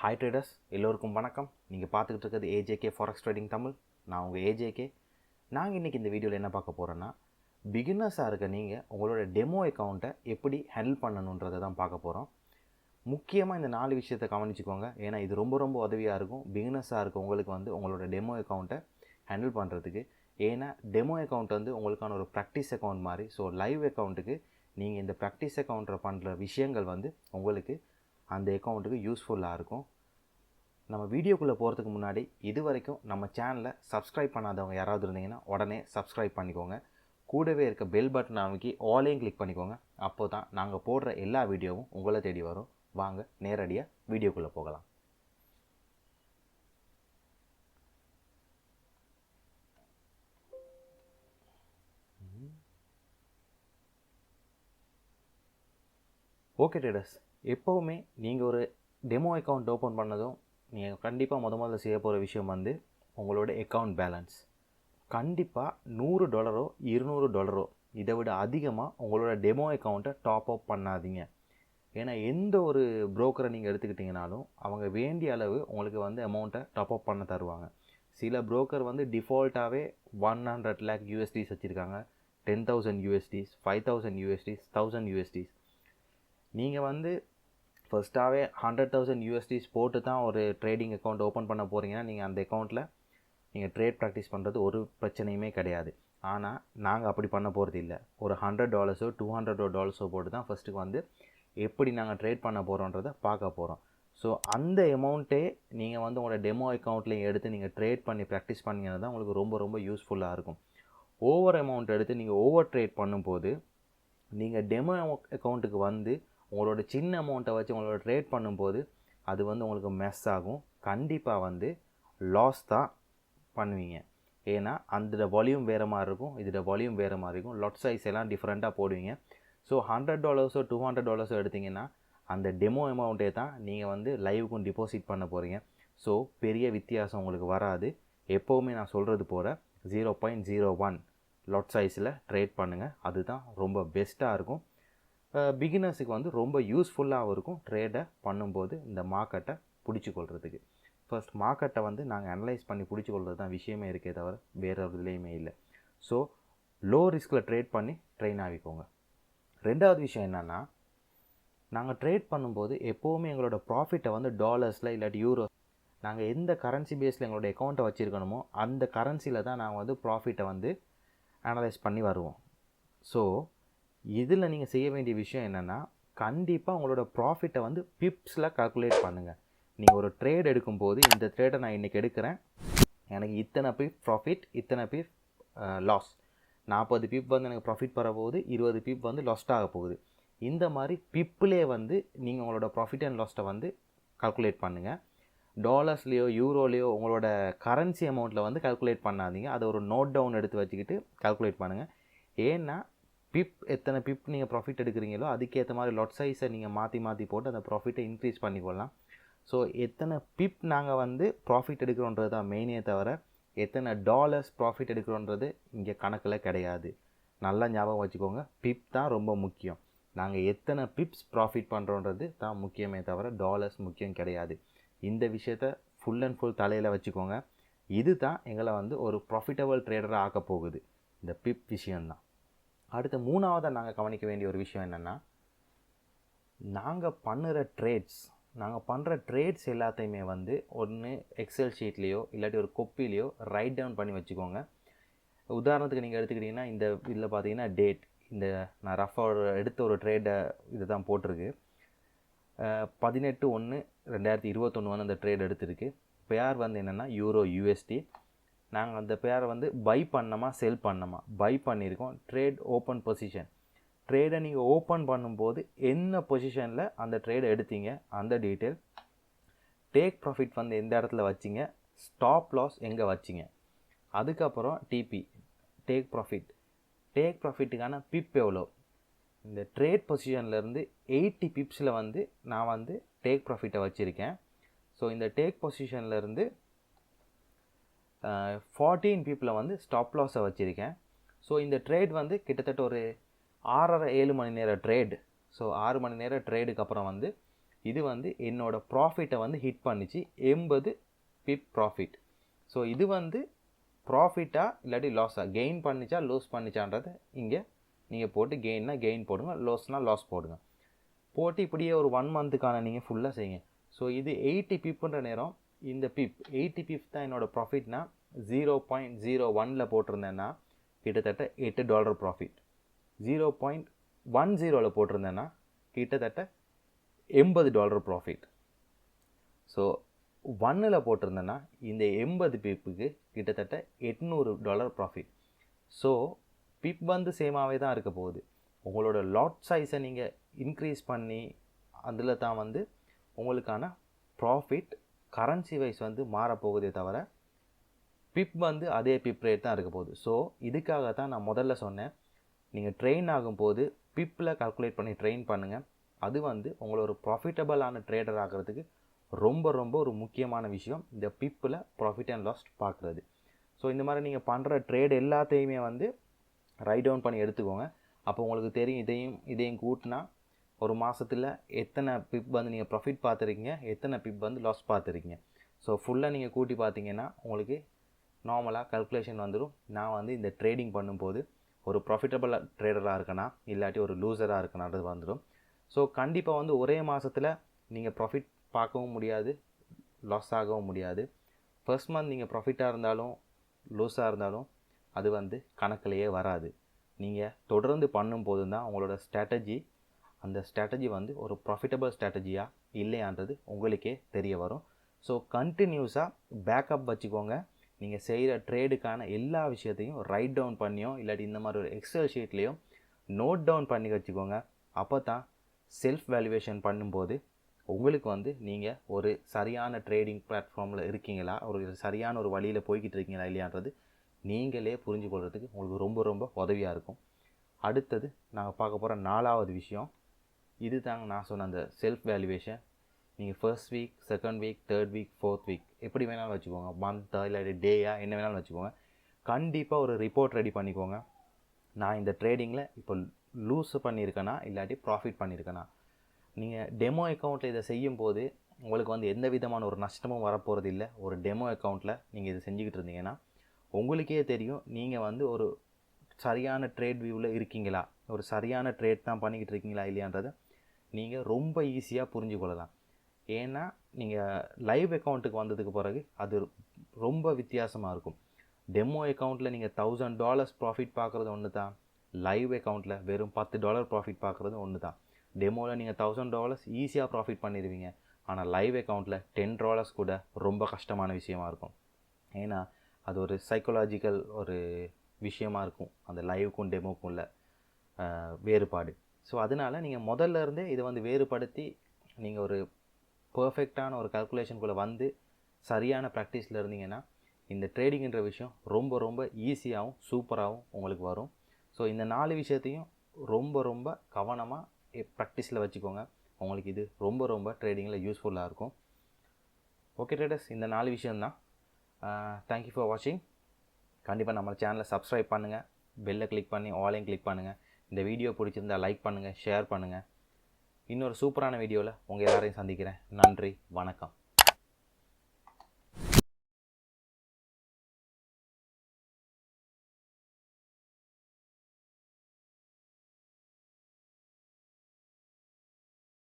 Hi traders, எல்லோருக்கும் வணக்கம். நீங்கள் பார்த்துக்கிட்டு இருக்கிறது ஏஜேகே ஃபாரெக்ஸ் ட்ரேடிங் தமிழ். நான் உங்கள் ஏஜேகே. நாங்கள் இன்றைக்கி இந்த வீடியோவில் என்ன பார்க்க போகிறோன்னா, பிகினர்ஸாக இருக்க நீங்கள் உங்களோட டெமோ அக்கௌண்ட்டை எப்படி ஹேண்டில் பண்ணணுன்றதை தான் பார்க்க போகிறோம். முக்கியமாக இந்த 4 விஷயத்தை கவனிச்சுக்கோங்க. ஏன்னா இது ரொம்ப ரொம்ப உதவியாக இருக்கும் பிகினர்ஸாக இருக்க உங்களுக்கு உங்களோட டெமோ அக்கௌண்ட்டை ஹேண்டில் பண்ணுறதுக்கு. ஏன்னா டெமோ அக்கௌண்ட் உங்களுக்கான ஒரு ப்ராக்டிஸ் அக்கௌண்ட் மாதிரி. ஸோ லைவ் அக்கௌண்ட்டுக்கு நீங்கள் இந்த ப்ராக்டிஸ் அக்கௌண்ட்டில் பண்ணுற விஷயங்கள் உங்களுக்கு அந்த அக்கௌண்ட்டுக்கு யூஸ்ஃபுல்லாக இருக்கும். நம்ம வீடியோக்குள்ளே போகிறதுக்கு முன்னாடி இது வரைக்கும் நம்ம சேனலை சப்ஸ்கிரைப் பண்ணாதவங்க யாராவது இருந்தீங்கன்னா உடனே சப்ஸ்கிரைப் பண்ணிக்கோங்க. கூடவே இருக்க பெல் பட்டன் அமைக்கி ஆலையும் கிளிக் பண்ணிக்கோங்க. அப்போ தான் நாங்கள் போடுற எல்லா வீடியோவும் உங்களை தேடி வரும். வாங்க நேரடியாக வீடியோக்குள்ளே போகலாம். ஓகே ட்ரேடர்ஸ், எப்போவுமே நீங்கள் ஒரு டெமோ அக்கௌண்ட் ஓப்பன் பண்ணதும் நீங்கள் கண்டிப்பாக முதல்ல செய்ய போகிற விஷயம் உங்களோட அக்கௌண்ட் பேலன்ஸ். கண்டிப்பாக $100 $200 இதை விட அதிகமாக உங்களோட டெமோ அக்கௌண்ட்டை டாப் அப் பண்ணாதீங்க. ஏன்னா எந்த ஒரு புரோக்கரை நீங்கள் எடுத்துக்கிட்டிங்கனாலும் அவங்க வேண்டிய அளவு உங்களுக்கு அமௌண்ட்டை டாப் அப் பண்ண தருவாங்க. சில புரோக்கர் டிஃபால்ட்டாகவே 100 lakh USDs வச்சுருக்காங்க, 10,000 USDs, 5,000 USDs, 1000 USDs. நீங்கள் ஃபர்ஸ்ட்டாகவே 100,000 USDs போட்டு தான் ஒரு ட்ரேடிங் அக்கௌண்ட் ஓப்பன் பண்ண போகிறீங்கன்னா நீங்கள் அந்த அக்கௌண்ட்டில் நீங்கள் ட்ரேட் ப்ராக்டிஸ் பண்ணுறது ஒரு பிரச்சனையுமே கிடையாது. ஆனால் நாங்கள் அப்படி பண்ண போகிறது இல்லை. ஒரு $100 $200 போட்டு தான் ஃபஸ்ட்டுக்கு எப்படி நாங்கள் ட்ரேட் பண்ண போகிறோன்றதை பார்க்க போகிறோம். ஸோ அந்த அமௌண்ட்டே நீங்கள் உங்களோட டெமோ அக்கௌண்ட்லேயும் எடுத்து நீங்கள் ட்ரேட் பண்ணி ப்ராக்டிஸ் பண்ணிங்கன்னா தான் உங்களுக்கு ரொம்ப ரொம்ப யூஸ்ஃபுல்லாக இருக்கும். ஓவர் அமௌண்ட் எடுத்து நீங்கள் ஓவர் ட்ரேட் பண்ணும்போது நீங்கள் டெமோ அக்கௌண்ட்டுக்கு உங்களோட சின்ன அமௌண்ட்டை வச்சு உங்களோட ட்ரேட் பண்ணும்போது அது உங்களுக்கு மெஸ் ஆகும். கண்டிப்பாக லாஸ் தான் பண்ணுவீங்க. ஏன்னா அந்த வால்யூம் வேறு மாதிரி இருக்கும், இதோட வால்யூம் வேறு மாதிரி இருக்கும், லாட் சைஸ் எல்லாம் டிஃப்ரெண்ட்டாக போடுவீங்க. ஸோ $100 $200 எடுத்திங்கன்னா அந்த டெமோ அமௌண்ட்டே தான் நீங்கள் லைவுக்கும் டிபாசிட் பண்ண போகிறீங்க. ஸோ பெரிய வித்தியாசம் உங்களுக்கு வராது. எப்போவுமே நான் சொல்கிறது போல் 0.01 லாட் சைஸில் ட்ரேட் பண்ணுங்கள். அதுதான் ரொம்ப பெஸ்ட்டாக இருக்கும். பிகினர்ஸுக்கு ரொம்ப யூஸ்ஃபுல்லாகவும் இருக்கும் ட்ரேடை பண்ணும்போது இந்த மார்க்கெட்டை பிடிச்சி கொள்றதுக்கு. ஃபர்ஸ்ட் மார்க்கெட்டை நாங்கள் அனலைஸ் பண்ணி பிடிச்சி கொள்வது தான் விஷயமே இருக்கே தவிர வேறு ஒரு இதுலேயுமே இல்லை. ஸோ லோ ரிஸ்கில் ட்ரேட் பண்ணி ட்ரெயின் ஆகிக்கோங்க. ரெண்டாவது விஷயம் என்னென்னா, நாங்கள் ட்ரேட் பண்ணும்போது எப்போவுமே எங்களோட ப்ராஃபிட்டை டாலர்ஸில் இல்லாட்டி யூரோ, நாங்கள் எந்த கரன்சி பேஸில் எங்களோட அக்கௌண்ட்டை வச்சுருக்கணுமோ அந்த கரன்சியில் தான் நாங்கள் ப்ராஃபிட்டை அனலைஸ் பண்ணி வருவோம். ஸோ இதில் நீங்கள் செய்ய வேண்டிய விஷயம் என்னென்னா, கண்டிப்பாக உங்களோட ப்ராஃபிட்டை பிப்ஸில் கால்குலேட் பண்ணுங்கள். நீங்கள் ஒரு ட்ரேட் எடுக்கும்போது இந்த ட்ரேடை நான் இன்றைக்கி எடுக்கிறேன், எனக்கு இத்தனை பிப் ப்ராஃபிட், இத்தனை பிப் லாஸ், 40 பிப் எனக்கு ப்ராஃபிட் வர போகுது, 20 பிப் லாஸ்ட் ஆக போகுது. இந்த மாதிரி பிப்லே நீங்கள் உங்களோட ப்ராஃபிட் அண்ட் லாஸ்ட்டை கால்குலேட் பண்ணுங்கள். டாலர்ஸ்லேயோ யூரோலேயோ உங்களோட கரன்சி அமௌண்ட்டில் கால்குலேட் பண்ணாதீங்க. அதை ஒரு நோட் டவுன் எடுத்து வச்சுக்கிட்டு கால்குலேட் பண்ணுங்கள். ஏன்னா எத்தனை பிப் நீங்கள் ப்ராஃபிட் எடுக்கிறீங்களோ அதுக்கேற்ற மாதிரி லாட் சைஸை நீங்கள் மாற்றி போட்டு அந்த ப்ராஃபிட்டை இன்க்ரீஸ் பண்ணிக்கொள்ளலாம். ஸோ எத்தனை பிப் நாங்கள் ப்ராஃபிட் எடுக்கிறோன்றது தான் மெயினே தவிர எத்தனை டாலர்ஸ் ப்ராஃபிட் எடுக்கிறோன்றது இங்கே கணக்கில் கிடையாது. நல்லா ஞாபகம் வச்சுக்கோங்க, பிப் தான் ரொம்ப முக்கியம். நாங்கள் எத்தனை பிப்ஸ் ப்ராஃபிட் பண்ணுறோன்றது தான் முக்கியமே தவிர டாலர்ஸ் முக்கியம் கிடையாது. இந்த விஷயத்தை ஃபுல் அண்ட் ஃபுல் தலையில் வச்சுக்கோங்க. இது தான் எங்களை ஒரு ப்ராஃபிட்டபிள் ட்ரேடராக ஆக்க போகுது, இந்த பிப் விஷயந்தான். அடுத்து மூணாவதாக நாங்கள் கவனிக்க வேண்டிய ஒரு விஷயம் என்னென்னா, நாங்கள் பண்ணுற ட்ரேட்ஸ் எல்லாத்தையுமே ஒன்று எக்ஸல் ஷீட்லேயோ இல்லாட்டி ஒரு கொப்பிலையோ ரைட் டவுன் பண்ணி வச்சுக்கோங்க. உதாரணத்துக்கு நீங்கள் எடுத்துக்கிட்டிங்கன்னா இந்த இதில் பார்த்தீங்கன்னா டேட், இந்த நான் ரஃபாக எடுத்த ஒரு ட்ரேடை இது தான் போட்டிருக்கு. 18/1/2021 அந்த ட்ரேட் எடுத்திருக்கு. பேர் என்னென்னா யூரோ USD. நாங்கள் அந்த பேரை பை பண்ணோமா செல் பண்ணோமா, பை பண்ணியிருக்கோம். ட்ரேட் ஓப்பன் பொசிஷன், ட்ரேடை நீங்கள் ஓப்பன் பண்ணும்போது என்ன பொசிஷனில் அந்த ட்ரேடை எடுத்தீங்க அந்த டீட்டெயில், டேக் ப்ராஃபிட் எந்த இடத்துல வச்சிங்க, ஸ்டாப் லாஸ் எங்கே வச்சிங்க, அதுக்கப்புறம் டிபி டேக் ப்ராஃபிட்டுக்கான பிப் எவ்வளோ. இந்த ட்ரேட் பொசிஷன்லேருந்து 80 பிப்ஸில் நான் டேக் ப்ராஃபிட்டை வச்சுருக்கேன். ஸோ இந்த டேக் பொசிஷன்லேருந்து 14 பிப்பில் ஸ்டாப் லாஸை வச்சுருக்கேன். ஸோ இந்த ட்ரேட் கிட்டத்தட்ட ஒரு 6.5-7 மணி நேர ட்ரேட். ஸோ 6 மணி நேர ட்ரேடுக்கு அப்புறம் இது வந்து என்னோடய ப்ராஃபிட்டை வந்து ஹிட் பண்ணிச்சு 80 பிப் ப்ராஃபிட். ஸோ இது வந்து ப்ராஃபிட்டா இல்லாட்டி லாஸா, கெயின் பண்ணிச்சா லூஸ் பண்ணிச்சான்றதை இங்கே நீங்கள் போட்டு கெயின்னா கெயின் போடுங்க, லாஸ்னால் லாஸ் போடுங்க. போட்டு இப்படியே ஒரு 1 மந்த்துக்கான நீங்கள் ஃபுல்லாக செய்யுங்க. ஸோ இது 80 பிப்புன்ற நேரம், இந்த பிப் 80 பிப் தான் என்னோடய ப்ராஃபிட்னா 0.01 போட்டிருந்தேன்னா கிட்டத்தட்ட $8 ப்ராஃபிட். 0.10 போட்டிருந்தேன்னா கிட்டத்தட்ட $80 ப்ராஃபிட். ஸோ 1 போட்டிருந்தேன்னா இந்த 80 பிப்புக்கு கிட்டத்தட்ட $800 ப்ராஃபிட். ஸோ பிப் வந்து சேமாகவே தான் இருக்க போகுது. உங்களோட லாட் சைஸை நீங்கள் இன்க்ரீஸ் பண்ணி அதில் தான் வந்து உங்களுக்கான ப்ராஃபிட் கரன்சி வைஸ் வந்து மாறப்போகுதே தவிர பிப் வந்து அதே பிப் ரேட் தான் இருக்க போகுது. ஸோ இதுக்காக தான் நான் முதல்ல சொன்னேன், நீங்கள் ட்ரெயின் ஆகும்போது பிப்பில் கால்குலேட் பண்ணி ட்ரெயின் பண்ணுங்கள். அது வந்து உங்களை ஒரு ப்ராஃபிட்டபிளான ட்ரேடர் ஆகிறதுக்கு ரொம்ப ரொம்ப ஒரு முக்கியமான விஷயம், இந்த பிப்பில் ப்ராஃபிட் அண்ட் லாஸ் பார்க்குறது. ஸோ இந்த மாதிரி நீங்கள் பண்ணுற ட்ரேட் எல்லாத்தையுமே வந்து ரைட் டவுன் பண்ணி எடுத்துக்கோங்க. அப்போ உங்களுக்கு தெரியும், இதையும் கூட்டினா ஒரு மாதத்தில் எத்தனை பிப் வந்து நீங்கள் ப்ராஃபிட் பார்த்துருக்கீங்க, எத்தனை பிப் வந்து லாஸ் பார்த்துருக்கீங்க. ஸோ ஃபுல்லாக நீங்கள் கூட்டி பார்த்தீங்கன்னா உங்களுக்கு நார்மலாக கல்குலேஷன் வந்துடும். நான் வந்து இந்த ட்ரேடிங் பண்ணும்போது ஒரு ப்ராஃபிட்டபிள் ட்ரேடராக இருக்கனா இல்லாட்டி ஒரு லூசராக இருக்கனான்றது வந்துடும். ஸோ கண்டிப்பாக வந்து ஒரே மாதத்தில் நீங்கள் ப்ராஃபிட் பார்க்கவும் முடியாது, லாஸ் ஆகவும் முடியாது. ஃபர்ஸ்ட் மந்த் நீங்கள் ப்ராஃபிட்டாக இருந்தாலும் லூஸாக இருந்தாலும் அது வந்து கணக்கிலேயே வராது. நீங்கள் தொடர்ந்து பண்ணும்போது தான் உங்களோட அந்த ஸ்ட்ராட்டஜி வந்து ஒரு ப்ராஃபிட்டபிள் ஸ்ட்ராட்டஜியாக இல்லையான்றது உங்களுக்கே தெரிய வரும். ஸோ கண்டினியூஸாக பேக்கப் வச்சுக்கோங்க. நீங்கள் செய்கிற ட்ரேடுக்கான எல்லா விஷயத்தையும் ரைட் டவுன் பண்ணியோ இல்லாட்டி இந்த மாதிரி ஒரு எக்ஸல் ஷீட்லேயோ நோட் டவுன் பண்ணி வச்சுக்கோங்க. அப்போ தான் செல்ஃப் வேல்யூவேஷன் பண்ணும்போது உங்களுக்கு வந்து நீங்கள் ஒரு சரியான ட்ரேடிங் பிளாட்ஃபார்மில் இருக்கீங்களா, ஒரு சரியான ஒரு வழியில் போய்கிட்டு இருக்கீங்களா இல்லையான்றது நீங்களே புரிஞ்சு கொள்கிறதுக்கு உங்களுக்கு ரொம்ப ரொம்ப உதவியாக இருக்கும். அடுத்தது நாங்கள் பார்க்க போகிற 4வது விஷயம் இது தாங்க. நான் சொன்ன அந்த செல்ஃப் வேல்யூவேஷன் நீங்கள் first week, second week, third week, fourth week எப்படி வேணாலும் வச்சுக்கோங்க, மந்த்தா இல்லாட்டி டேயா என்ன வேணாலும் வச்சுக்கோங்க. கண்டிப்பாக ஒரு ரிப்போர்ட் ரெடி பண்ணிக்கோங்க. நான் இந்த ட்ரேடிங்கில் இப்போ லூஸ் பண்ணியிருக்கேனா இல்லாட்டி ப்ராஃபிட் பண்ணியிருக்கேனா. நீங்கள் டெமோ அக்கௌண்ட்டில் இதை செய்யும்போது உங்களுக்கு வந்து எந்த விதமான ஒரு நஷ்டமும் வரப்போகிறது இல்லை. ஒரு டெமோ அக்கௌண்ட்டில் நீங்கள் இதை செஞ்சுக்கிட்டு இருந்தீங்கன்னா உங்களுக்கே தெரியும் நீங்கள் வந்து ஒரு சரியான ட்ரேட் வியூவில் இருக்கீங்களா, ஒரு சரியான ட்ரேட் தான் பண்ணிக்கிட்டு இருக்கீங்களா இல்லையான்றதை நீங்கள் ரொம்ப ஈஸியாக புரிஞ்சு கொள்ளலாம். ஏன்னா நீங்கள் லைவ் அக்கௌண்ட்டுக்கு வந்ததுக்கு பிறகு அது ரொம்ப வித்தியாசமாக இருக்கும். டெமோ அக்கௌண்ட்டில் நீங்கள் $1000 ப்ராஃபிட் பார்க்குறது ஒன்று தான், லைவ் அக்கௌண்ட்டில் வெறும் $10 ப்ராஃபிட் பார்க்குறது ஒன்று தான். டெமோவில் நீங்கள் $1000 ஈஸியாக ப்ராஃபிட் பண்ணிடுவீங்க, ஆனால் லைவ் அக்கௌண்ட்டில் $10 கூட ரொம்ப கஷ்டமான விஷயமா இருக்கும். ஏன்னா அது ஒரு சைக்கலாஜிக்கல் ஒரு விஷயமா இருக்கும், அந்த லைவுக்கும் டெமோக்கும் உள்ள வேறுபாடு. ஸோ அதனால் நீங்கள் முதல்ல இருந்தே இதை வந்து வேறுபடுத்தி நீங்கள் ஒரு பர்ஃபெக்டான ஒரு கால்குலேஷனுக்குள்ளே வந்து சரியான ப்ராக்டிஸில் இருந்தீங்கன்னா இந்த ட்ரேடிங்ன்ற விஷயம் ரொம்ப ரொம்ப ஈஸியாகவும் சூப்பராகவும் உங்களுக்கு வரும். ஸோ இந்த 4 விஷயத்தையும் ரொம்ப ரொம்ப கவனமாக ப்ராக்டிஸில் வச்சுக்கோங்க. உங்களுக்கு இது ரொம்ப ரொம்ப ட்ரேடிங்கில் யூஸ்ஃபுல்லாக இருக்கும். ஓகே ட்ரேடர்ஸ், இந்த 4 விஷயம்தான். தேங்க்யூ ஃபார் வாட்சிங். கண்டிப்பாக நம்ம சேனலை சப்ஸ்கிரைப் பண்ணுங்கள், பெல்லை கிளிக் பண்ணி ஆலையும் கிளிக் பண்ணுங்கள். இந்த வீடியோ பிடிச்சிருந்தால் லைக் பண்ணுங்கள், ஷேர் பண்ணுங்கள். இன்னொரு சூப்பரான வீடியோவில் உங்கள் எல்லாரையும் சந்திக்கிறேன். நன்றி, வணக்கம்.